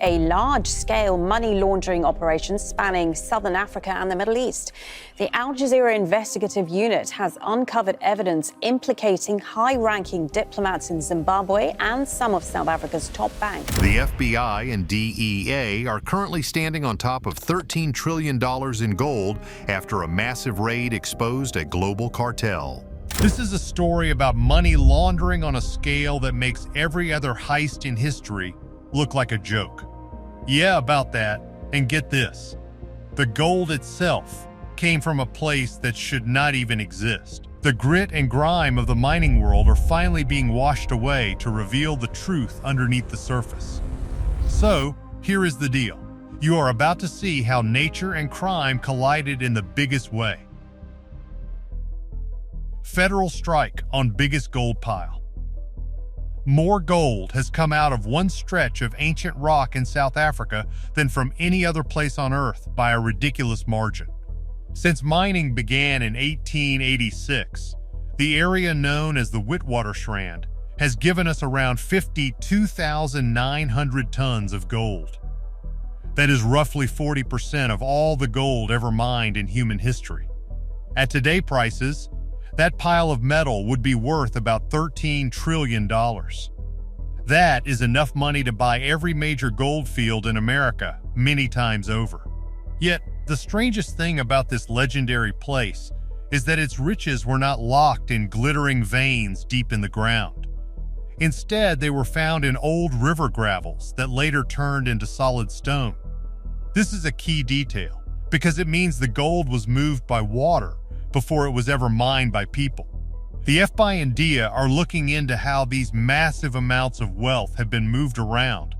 a large-scale money laundering operation spanning southern Africa and the Middle East. The Al Jazeera investigative unit has uncovered evidence implicating high-ranking diplomats in Zimbabwe and some of South Africa's top banks. The FBI and DEA are currently standing on top of $13 trillion in gold after a massive raid exposed a global cartel. This is a story about money laundering on a scale that makes every other heist in history look like a joke. Yeah, about that. And get this. The gold itself came from a place that should not even exist. The grit and grime of the mining world are finally being washed away to reveal the truth underneath the surface. So, here is the deal. You are about to see how nature and crime collided in the biggest way. Federal strike on biggest gold pile. More gold has come out of one stretch of ancient rock in South Africa than from any other place on Earth by a ridiculous margin. Since mining began in 1886, the area known as the Witwatersrand has given us around 52,900 tons of gold. That is roughly 40% of all the gold ever mined in human history. At today's prices, that pile of metal would be worth about $13 trillion. That is enough money to buy every major gold field in America many times over. Yet, the strangest thing about this legendary place is that its riches were not locked in glittering veins deep in the ground. Instead, they were found in old river gravels that later turned into solid stone. This is a key detail because it means the gold was moved by water before it was ever mined by people. The FBI and DEA are looking into how these massive amounts of wealth have been moved around,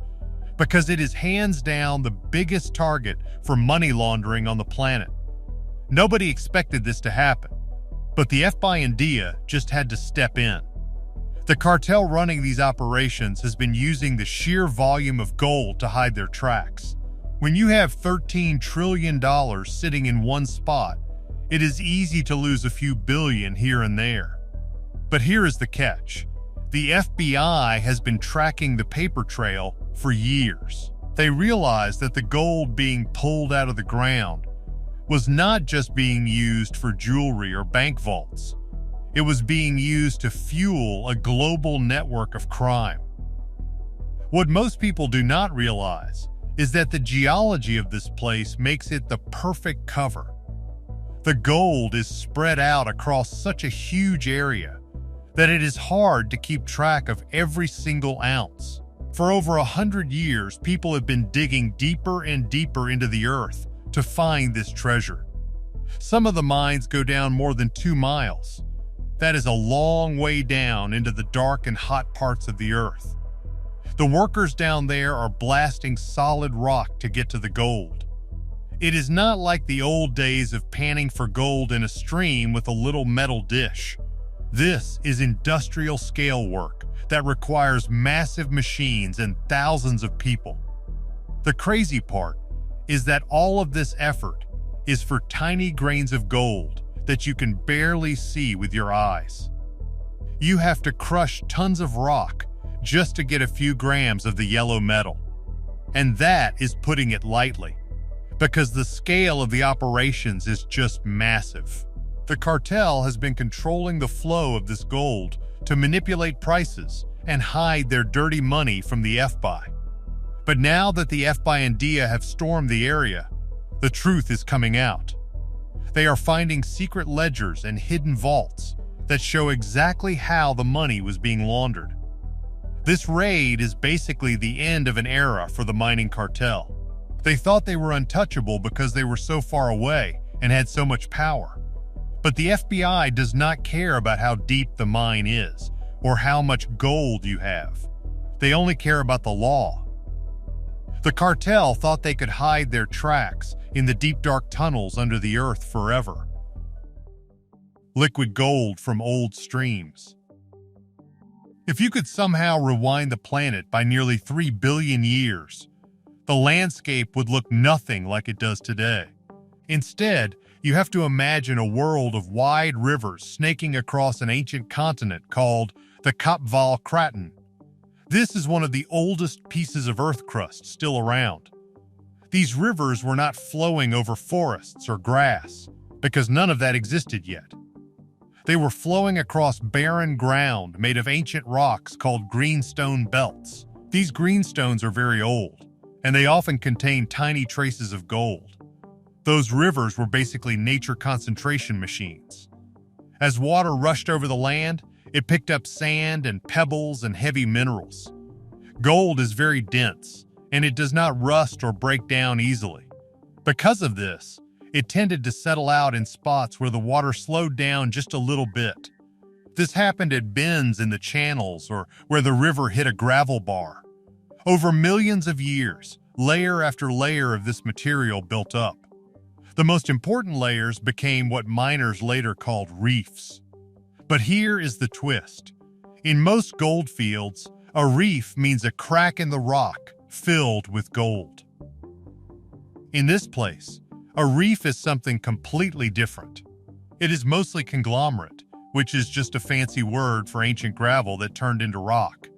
because it is hands down the biggest target for money laundering on the planet. Nobody expected this to happen, but the FBI and DEA just had to step in. The cartel running these operations has been using the sheer volume of gold to hide their tracks. When you have $13 trillion sitting in one spot, it is easy to lose a few billion here and there. But here is the catch. The FBI has been tracking the paper trail for years. They realized that the gold being pulled out of the ground was not just being used for jewelry or bank vaults. It was being used to fuel a global network of crime. What most people do not realize is that the geology of this place makes it the perfect cover. The gold is spread out across such a huge area that it is hard to keep track of every single ounce. For over 100 years, people have been digging deeper and deeper into the earth to find this treasure. Some of the mines go down more than 2 miles. That is a long way down into the dark and hot parts of the earth. The workers down there are blasting solid rock to get to the gold. It is not like the old days of panning for gold in a stream with a little metal dish. This is industrial scale work that requires massive machines and thousands of people. The crazy part is that all of this effort is for tiny grains of gold that you can barely see with your eyes. You have to crush tons of rock just to get a few grams of the yellow metal. And that is putting it lightly, because the scale of the operations is just massive. The cartel has been controlling the flow of this gold to manipulate prices and hide their dirty money from the FBI. But now that the FBI and DEA have stormed the area, the truth is coming out. They are finding secret ledgers and hidden vaults that show exactly how the money was being laundered. This raid is basically the end of an era for the mining cartel. They thought they were untouchable because they were so far away and had so much power. But the FBI does not care about how deep the mine is or how much gold you have. They only care about the law. The cartel thought they could hide their tracks in the deep dark tunnels under the earth forever. Liquid gold from old streams. If you could somehow rewind the planet by nearly 3 billion years, the landscape would look nothing like it does today. Instead, you have to imagine a world of wide rivers snaking across an ancient continent called the Kapval Kraton. This is one of the oldest pieces of earth crust still around. These rivers were not flowing over forests or grass, because none of that existed yet. They were flowing across barren ground made of ancient rocks called greenstone belts. These greenstones are very old, and they often contain tiny traces of gold. Those rivers were basically nature concentration machines. As water rushed over the land, it picked up sand and pebbles and heavy minerals. Gold is very dense, and it does not rust or break down easily. Because of this, it tended to settle out in spots where the water slowed down just a little bit. This happened at bends in the channels or where the river hit a gravel bar. Over millions of years, layer after layer of this material built up. The most important layers became what miners later called reefs. But here is the twist. In most gold fields, a reef means a crack in the rock filled with gold. In this place, a reef is something completely different. It is mostly conglomerate, which is just a fancy word for ancient gravel that turned into rock.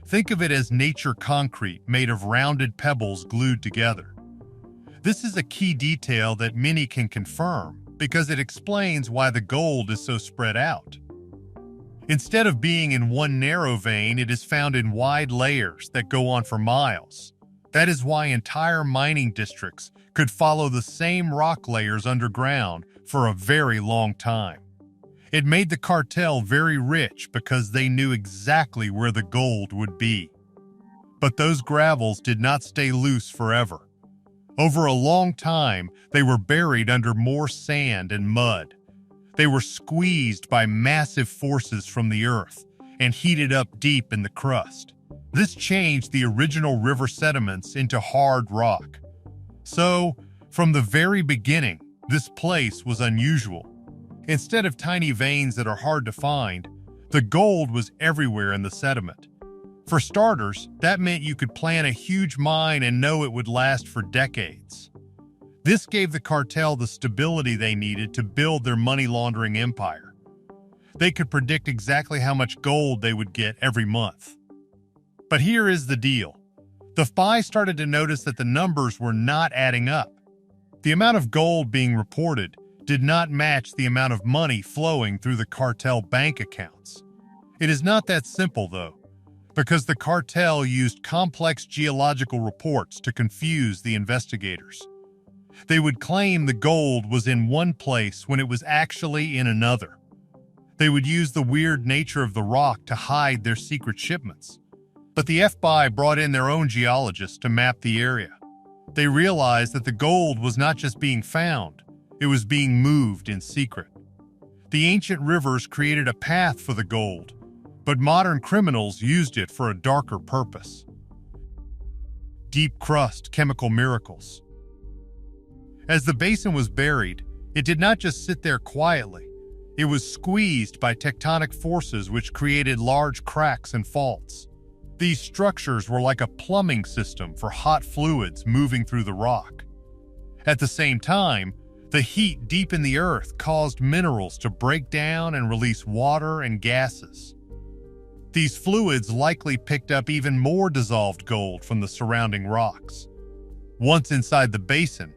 Think of it as nature concrete made of rounded pebbles glued together. This is a key detail that many can confirm because it explains why the gold is so spread out. Instead of being in one narrow vein, it is found in wide layers that go on for miles. That is why entire mining districts could follow the same rock layers underground for a very long time. It made the cartel very rich because they knew exactly where the gold would be. But those gravels did not stay loose forever. Over a long time, they were buried under more sand and mud. They were squeezed by massive forces from the earth and heated up deep in the crust. This changed the original river sediments into hard rock. So, from the very beginning, this place was unusual. Instead of tiny veins that are hard to find, the gold was everywhere in the sediment. For starters, that meant you could plan a huge mine and know it would last for decades. This gave the cartel the stability they needed to build their money laundering empire. They could predict exactly how much gold they would get every month. But here is the deal. The FI started to notice that the numbers were not adding up. The amount of gold being reported did not match the amount of money flowing through the cartel bank accounts. It is not that simple, though, because the cartel used complex geological reports to confuse the investigators. They would claim the gold was in one place when it was actually in another. They would use the weird nature of the rock to hide their secret shipments. But the FBI brought in their own geologists to map the area. They realized that the gold was not just being found, it was being moved in secret. The ancient rivers created a path for the gold, but modern criminals used it for a darker purpose. Deep crust chemical miracles. As the basin was buried, it did not just sit there quietly. It was squeezed by tectonic forces which created large cracks and faults. These structures were like a plumbing system for hot fluids moving through the rock. At the same time, the heat deep in the earth caused minerals to break down and release water and gases. These fluids likely picked up even more dissolved gold from the surrounding rocks. Once inside the basin,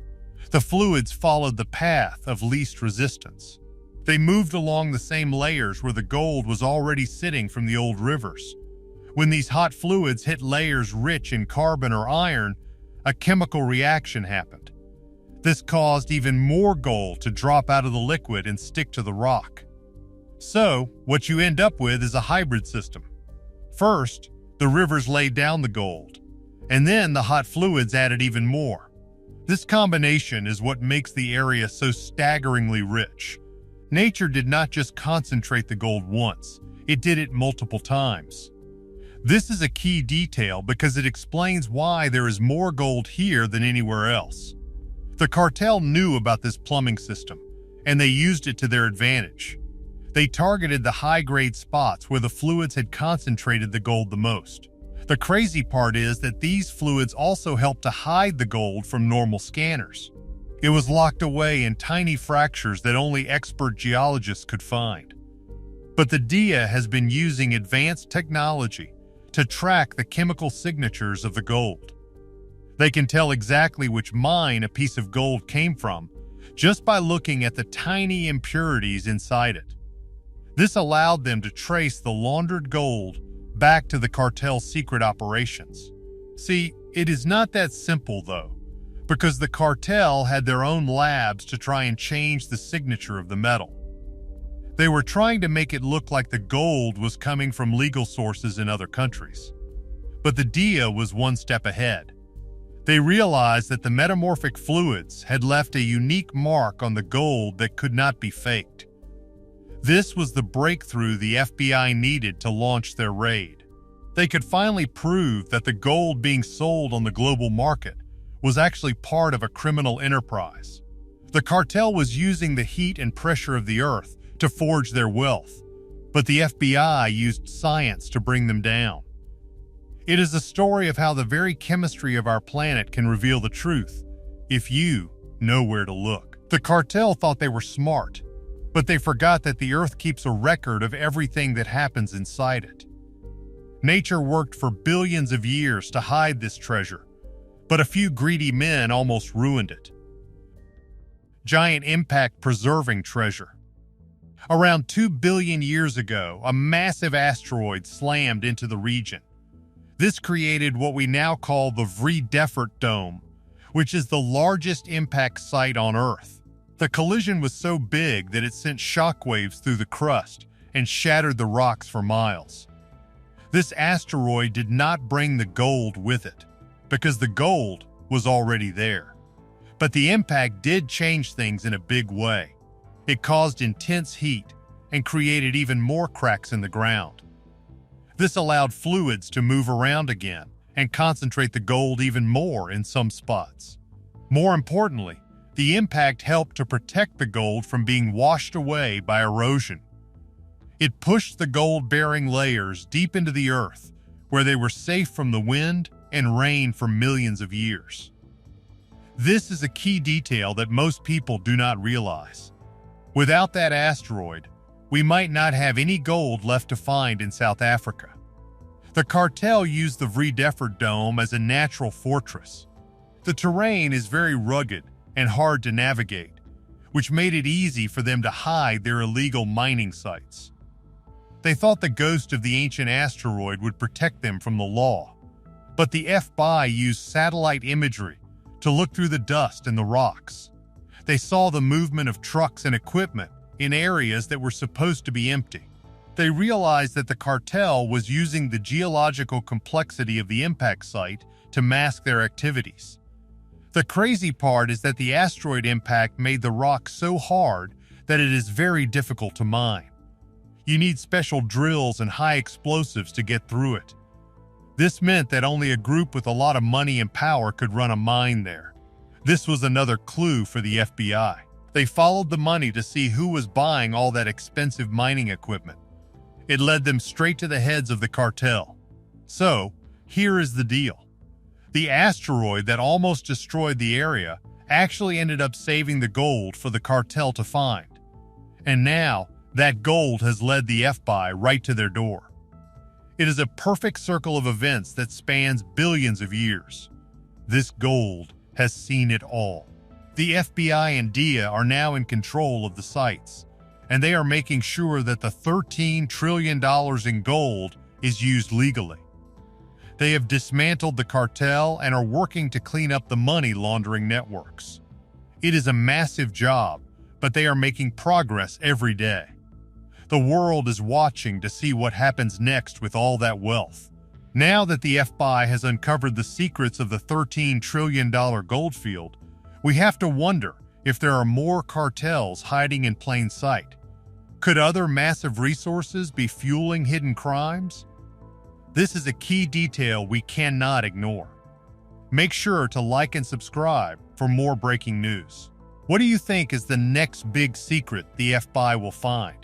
the fluids followed the path of least resistance. They moved along the same layers where the gold was already sitting from the old rivers. When these hot fluids hit layers rich in carbon or iron, a chemical reaction happened. This caused even more gold to drop out of the liquid and stick to the rock. So, what you end up with is a hybrid system. First, the rivers laid down the gold, and then the hot fluids added even more. This combination is what makes the area so staggeringly rich. Nature did not just concentrate the gold once, it did it multiple times. This is a key detail because it explains why there is more gold here than anywhere else. The cartel knew about this plumbing system, and they used it to their advantage. They targeted the high-grade spots where the fluids had concentrated the gold the most. The crazy part is that these fluids also helped to hide the gold from normal scanners. It was locked away in tiny fractures that only expert geologists could find. But the DEA has been using advanced technology to track the chemical signatures of the gold. They can tell exactly which mine a piece of gold came from just by looking at the tiny impurities inside it. This allowed them to trace the laundered gold back to the cartel's secret operations. See, it is not that simple though, because the cartel had their own labs to try and change the signature of the metal. They were trying to make it look like the gold was coming from legal sources in other countries. But the DEA was one step ahead. They realized that the metamorphic fluids had left a unique mark on the gold that could not be faked. This was the breakthrough the FBI needed to launch their raid. They could finally prove that the gold being sold on the global market was actually part of a criminal enterprise. The cartel was using the heat and pressure of the earth to forge their wealth, but the FBI used science to bring them down. It is a story of how the very chemistry of our planet can reveal the truth if you know where to look. The cartel thought they were smart, but they forgot that the earth keeps a record of everything that happens inside it. Nature worked for billions of years to hide this treasure, but a few greedy men almost ruined it. Giant impact preserving treasure. Around 2 billion years ago, a massive asteroid slammed into the region. This created what we now call the Vredefort Dome, which is the largest impact site on Earth. The collision was so big that it sent shockwaves through the crust and shattered the rocks for miles. This asteroid did not bring the gold with it, because the gold was already there. But the impact did change things in a big way. It caused intense heat and created even more cracks in the ground. This allowed fluids to move around again and concentrate the gold even more in some spots. More importantly, the impact helped to protect the gold from being washed away by erosion. It pushed the gold-bearing layers deep into the earth, where they were safe from the wind and rain for millions of years. This is a key detail that most people do not realize. Without that asteroid, we might not have any gold left to find in South Africa. The cartel used the Vredefort Dome as a natural fortress. The terrain is very rugged and hard to navigate, which made it easy for them to hide their illegal mining sites. They thought the ghost of the ancient asteroid would protect them from the law, but the FBI used satellite imagery to look through the dust and the rocks. They saw the movement of trucks and equipment in areas that were supposed to be empty. They realized that the cartel was using the geological complexity of the impact site to mask their activities. The crazy part is that the asteroid impact made the rock so hard that it is very difficult to mine. You need special drills and high explosives to get through it. This meant that only a group with a lot of money and power could run a mine there. This was another clue for the FBI. They followed the money to see who was buying all that expensive mining equipment. It led them straight to the heads of the cartel. So, here is the deal. The asteroid that almost destroyed the area actually ended up saving the gold for the cartel to find. And now, that gold has led the FBI right to their door. It is a perfect circle of events that spans billions of years. This gold has seen it all. The FBI and DEA are now in control of the sites, and they are making sure that the $13 trillion in gold is used legally. They have dismantled the cartel and are working to clean up the money laundering networks. It is a massive job, but they are making progress every day. The world is watching to see what happens next with all that wealth. Now that the FBI has uncovered the secrets of the $13 trillion Goldfield, we have to wonder if there are more cartels hiding in plain sight. Could other massive resources be fueling hidden crimes? This is a key detail we cannot ignore. Make sure to like and subscribe for more breaking news. What do you think is the next big secret the FBI will find?